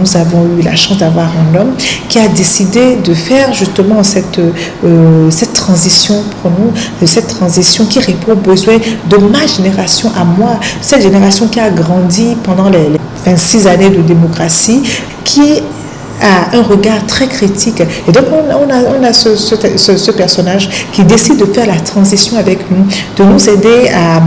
nous avons eu la chance d'avoir un homme qui a décidé de faire justement cette transition pour nous, cette transition qui répond aux besoins de ma génération à moi, cette génération qui a grandi pendant les 26 années de démocratie, qui a un regard très critique. Et donc, on a ce personnage qui décide de faire la transition avec nous, de nous aider à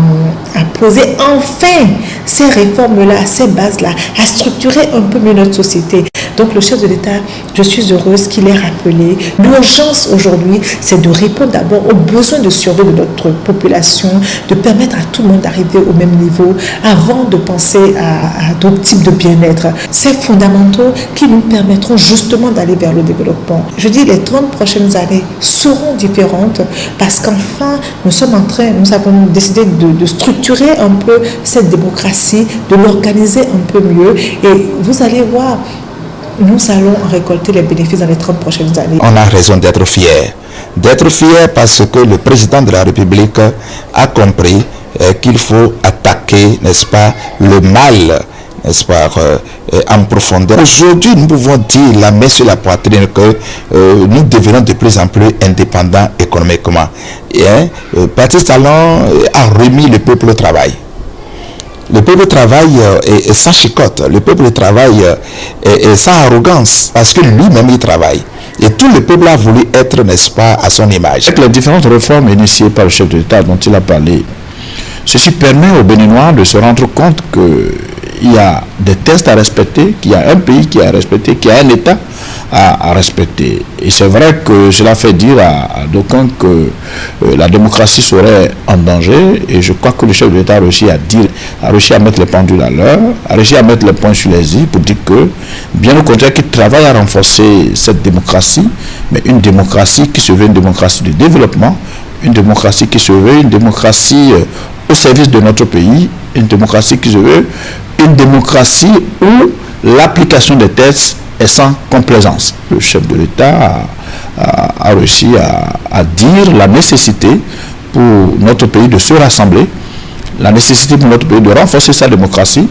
poser enfin ces réformes-là, ces bases-là, à structurer un peu mieux notre société. Donc, le chef de l'État, je suis heureuse qu'il ait rappelé. L'urgence aujourd'hui, c'est de répondre d'abord aux besoins de survie de notre population, de permettre à tout le monde d'arriver au même niveau avant de penser à d'autres types de bien-être. C'est fondamentaux qui nous permettront justement d'aller vers le développement. Je dis, les 30 prochaines années seront différentes parce qu'enfin, nous avons décidé de structurer un peu cette démocratie, de l'organiser un peu mieux. Et vous allez voir, nous allons récolter les bénéfices dans les 30 prochaines années. On a raison d'être fiers. D'être fiers parce que le président de la République a compris qu'il faut attaquer, n'est-ce pas, le mal, n'est-ce pas, en profondeur. Aujourd'hui, nous pouvons dire la main sur la poitrine que nous devenons de plus en plus indépendants économiquement. Et Patrice Talon a remis le peuple au travail. Le peuple travaille sans chicotte, le peuple travaille sans arrogance, parce que lui-même il travaille. Et tout le peuple a voulu être, n'est-ce pas, à son image. Avec les différentes réformes initiées par le chef de l'État dont il a parlé, ceci permet aux Béninois de se rendre compte qu'il y a des tests à respecter, qu'il y a un pays qui est à respecter, qu'il y a un État à respecter. Et c'est vrai que cela fait dire à d'aucuns que la démocratie serait en danger, et je crois que le chef de l'État a réussi à mettre les pendules à l'heure, a réussi à mettre les points sur les i pour dire que, bien au contraire, qu'il travaille à renforcer cette démocratie, mais une démocratie qui se veut une démocratie de développement, une démocratie qui se veut une démocratie au service de notre pays, une démocratie qui se veut une démocratie où l'application des textes est sans complaisance. Le chef de l'État a réussi à dire la nécessité pour notre pays de se rassembler, la nécessité pour notre pays de renforcer sa démocratie,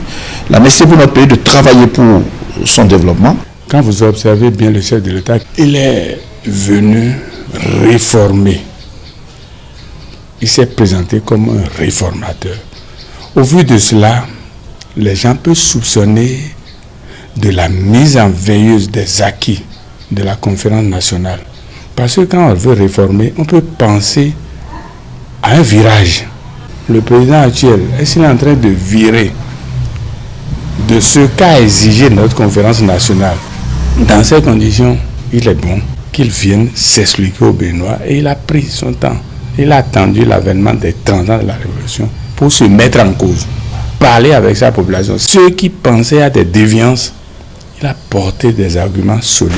la nécessité pour notre pays de travailler pour son développement. Quand vous observez bien le chef de l'État, il est venu réformer. Il s'est présenté comme un réformateur. Au vu de cela, les gens peuvent soupçonner de la mise en veilleuse des acquis de la conférence nationale. Parce que quand on veut réformer, on peut penser à un virage. Le président actuel, est-ce qu'il est en train de virer de ce qu'a exigé notre conférence nationale? Dans ces conditions, il est bon qu'il vienne s'expliquer aux Béninois, et il a pris son temps. Il a attendu l'avènement des 30 ans de la Révolution pour se mettre en cause, parler avec sa population. Ceux qui pensaient à des déviances, il a porté des arguments solides.